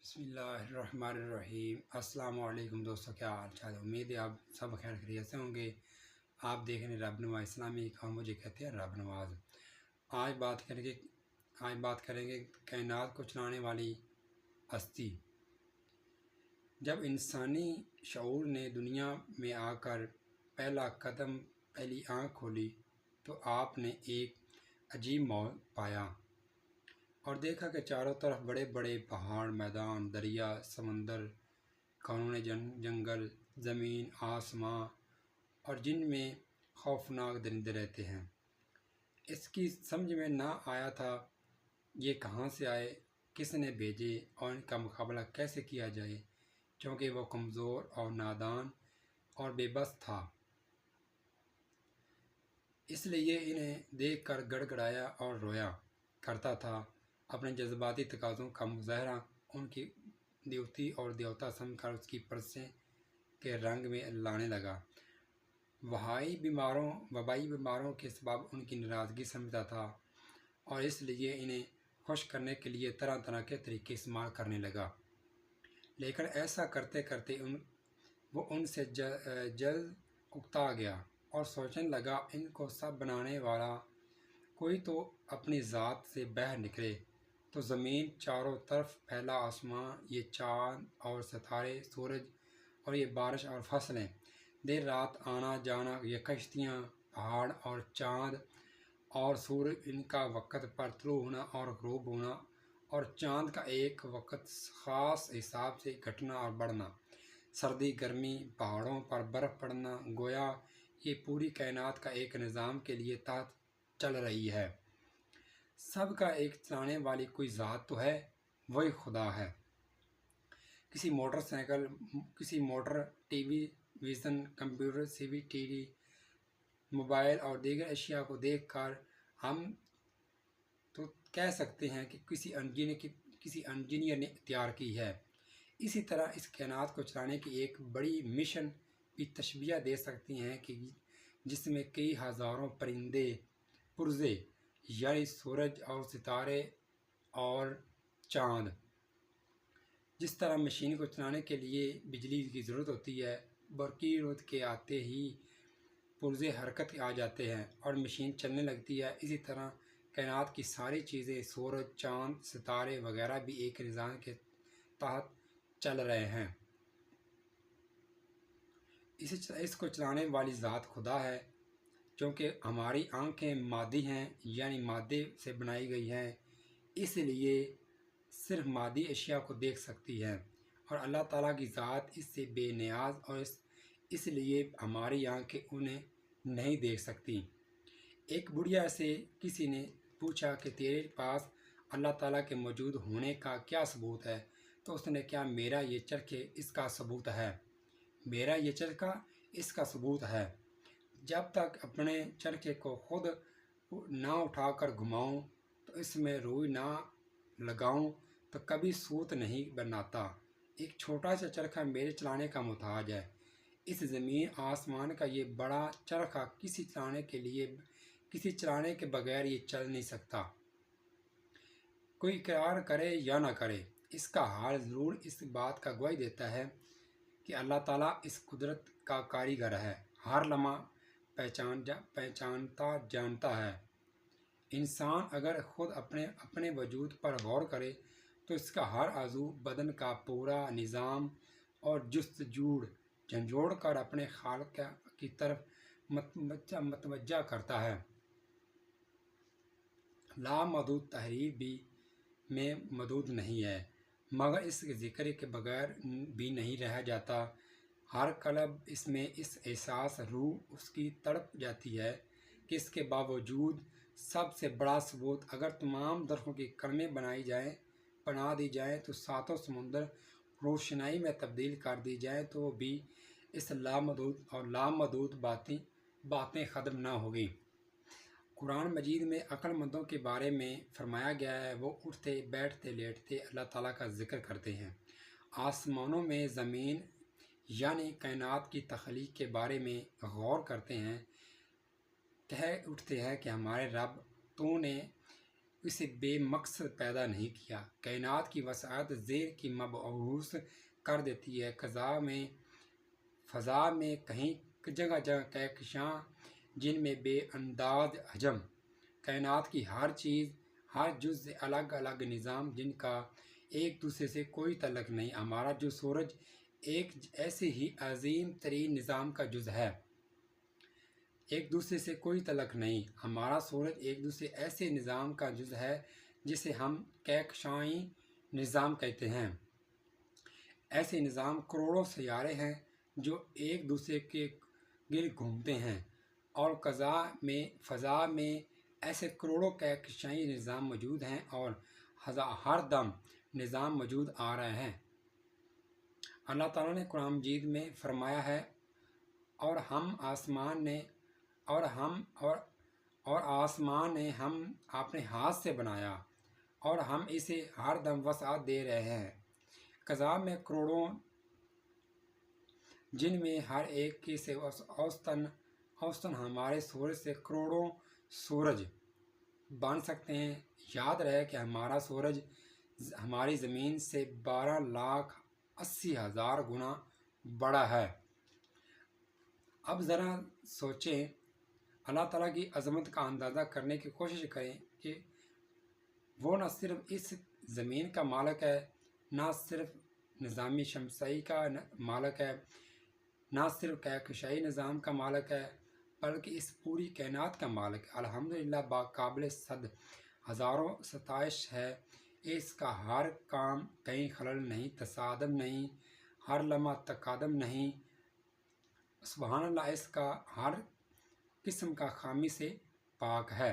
بسم اللہ الرحمن الرحیم۔ السلام علیکم دوستو، کیا حال چال ہے؟ امید ہے آپ سب خیر خیریت سے ہوں گے۔ آپ دیکھ رہے ہیں رب نواز اسلامک، اور مجھے کہتے ہیں رب نواز۔ آج بات کریں گے کائنات کو چلانے والی ہستی۔ جب انسانی شعور نے دنیا میں آ کر پہلا قدم، پہلی آنکھ کھولی تو آپ نے ایک عجیب ماحول پایا اور دیکھا کہ چاروں طرف بڑے بڑے پہاڑ، میدان، دریا، سمندر، کانوں جنگل، زمین، آسماں اور جن میں خوفناک درندے رہتے ہیں۔ اس کی سمجھ میں نہ آیا تھا یہ کہاں سے آئے، کس نے بھیجے اور ان کا مقابلہ کیسے کیا جائے، کیونکہ وہ کمزور اور نادان اور بے بس تھا۔ اس لیے انہیں دیکھ کر گڑ گڑایا اور رویا کرتا تھا۔ اپنے جذباتی تقاضوں کا مظاہرہ ان کی دیوتی اور دیوتا سمجھ کر اس کی پرستش کے رنگ میں لانے لگا۔ وبائی بیماروں کے سبب ان کی ناراضگی سمجھتا تھا اور اس لیے انہیں خوش کرنے کے لیے طرح طرح کے طریقے استعمال کرنے لگا۔ لیکن ایسا کرتے کرتے وہ ان سے جلد اکتا گیا اور سوچنے لگا، ان کو سب بنانے والا کوئی تو اپنی ذات سے باہر نکلے۔ تو زمین، چاروں طرف پھیلا آسمان، یہ چاند اور ستارے، سورج اور یہ بارش اور فصلیں، دیر رات آنا جانا، یہ کشتیاں، پہاڑ اور چاند اور سورج، ان کا وقت پر طلوع ہونا اور غروب ہونا، اور چاند کا ایک وقت خاص حساب سے گھٹنا اور بڑھنا، سردی گرمی، پہاڑوں پر برف پڑنا، گویا یہ پوری کائنات کا ایک نظام کے لیے تحت چل رہی ہے۔ سب کا ایک چلانے والی کوئی ذات تو ہے، وہی خدا ہے۔ کسی موٹر سائیکل، کسی motor, T V vision, computer, C V T V, mobile اور دیگر اشیاء کو دیکھ کر ہم تو کہہ سکتے ہیں کہ کسی انجینئر نے تیار کی ہے۔ اسی طرح اس کائنات کو چلانے کی ایک بڑی مشن بھی تشبیہ دے سکتی ہیں کہ جس میں کئی ہزاروں پرندے، پرزے، یعنی سورج اور ستارے اور چاند۔ جس طرح مشین کو چلانے کے لیے بجلی کی ضرورت ہوتی ہے، برقی رود کے آتے ہی پرزے حرکت آ جاتے ہیں اور مشین چلنے لگتی ہے، اسی طرح کائنات کی ساری چیزیں، سورج، چاند، ستارے وغیرہ بھی ایک نظام کے تحت چل رہے ہیں۔ اس کو چلانے والی ذات خدا ہے۔ چونکہ ہماری آنکھیں مادی ہیں، یعنی مادے سے بنائی گئی ہیں، اس لیے صرف مادی اشیاء کو دیکھ سکتی ہے، اور اللہ تعالیٰ کی ذات اس سے بے نیاز، اور اس لیے ہماری آنکھیں انہیں نہیں دیکھ سکتی۔ ایک بڑھیا سے کسی نے پوچھا کہ تیرے پاس اللہ تعالیٰ کے موجود ہونے کا کیا ثبوت ہے؟ تو اس نے کہا، میرا یہ چرخے اس کا ثبوت ہے، میرا یہ چرخہ اس کا ثبوت ہے۔ جب تک اپنے چرخے کو خود نہ اٹھا کر گھماؤں تو اس میں روئی نہ لگاؤں تو کبھی سوت نہیں بناتا۔ ایک چھوٹا سا چرخہ میرے چلانے کا محتاج ہے۔ اس زمین آسمان کا یہ بڑا چرخہ کسی چلانے کے بغیر یہ چل نہیں سکتا۔ کوئی اقرار کرے یا نہ کرے، اس کا حال ضرور اس بات کا گواہی دیتا ہے کہ اللہ تعالیٰ اس قدرت کا کاریگر ہے، ہر لمحہ پہچانتا جانتا ہے۔ انسان اگر خود اپنے وجود پر غور کرے تو اس کا ہر عضو بدن کا پورا نظام اور جھنجھوڑ کر اپنے خالق کی طرف متوجہ کرتا ہے۔ لامحدود تحریر میں محدود نہیں ہے، مگر اس کے ذکر کے بغیر بھی نہیں رہ جاتا۔ ہر قلب اس میں اس احساس روح اس کی تڑپ جاتی ہے کہ اس کے باوجود سب سے بڑا ثبوت، اگر تمام درختوں کی کلمیں بنا دی جائیں تو ساتوں سمندر روشنائی میں تبدیل کر دی جائیں تو بھی اس لامحدود باتیں ختم نہ ہوگی۔ قرآن مجید میں عقل مندوں کے بارے میں فرمایا گیا ہے، وہ اٹھتے بیٹھتے لیٹتے اللہ تعالیٰ کا ذکر کرتے ہیں، آسمانوں میں زمین یعنی کائنات کی تخلیق کے بارے میں غور کرتے ہیں، کہہ اٹھتے ہیں کہ ہمارے رب، تو نے اسے بے مقصد پیدا نہیں کیا۔ کائنات کی وسعت زیر کی مبعوث کر دیتی ہے۔ فضا میں کہیں جگہ جگہ کہکشاں جن میں بے انداز حجم، کائنات کی ہر چیز، ہر جز الگ الگ نظام جن کا ایک دوسرے سے کوئی تعلق نہیں۔ ہمارا جو سورج ایک ایسے ہی عظیم ترین نظام کا جز ہے، ایک دوسرے سے کوئی تعلق نہیں۔ ہمارا سورج ایک دوسرے ایسے نظام کا جز ہے جسے ہم کہکشائی نظام کہتے ہیں۔ ایسے نظام کروڑوں سیارے ہیں جو ایک دوسرے کے گرد گھومتے ہیں، اور فضا میں ایسے کروڑوں کہکشائی نظام موجود ہیں، اور ہر دم نظام موجود آ رہے ہیں۔ اللہ تعالیٰ نے قرآن مجید میں فرمایا ہے، اور آسمان نے ہم اپنے ہاتھ سے بنایا، اور ہم اسے ہر دم وسعت دے رہے ہیں۔ فضا میں کروڑوں، جن میں ہر ایک کی سے اوسطاً ہمارے سورج سے کروڑوں سورج بن سکتے ہیں۔ یاد رہے کہ ہمارا سورج ہماری زمین سے 12,80,000 گنا بڑا ہے۔ اب ذرا سوچیں، اللہ تعالیٰ کی عظمت کا اندازہ کرنے کی کوشش کریں کہ وہ نہ صرف اس زمین کا مالک ہے، نہ صرف نظام شمسی کا مالک ہے، نہ صرف کہکشائی نظام کا مالک ہے، بلکہ اس پوری کائنات کا مالک ہے۔ الحمدللہ باقابل صد ہزاروں ستائش ہے۔ اس کا ہر کام کہیں خلل نہیں، تصادم نہیں، ہر لمحہ تقادم نہیں۔ سبحان اللہ، اس کا ہر قسم کا خامی سے پاک ہے۔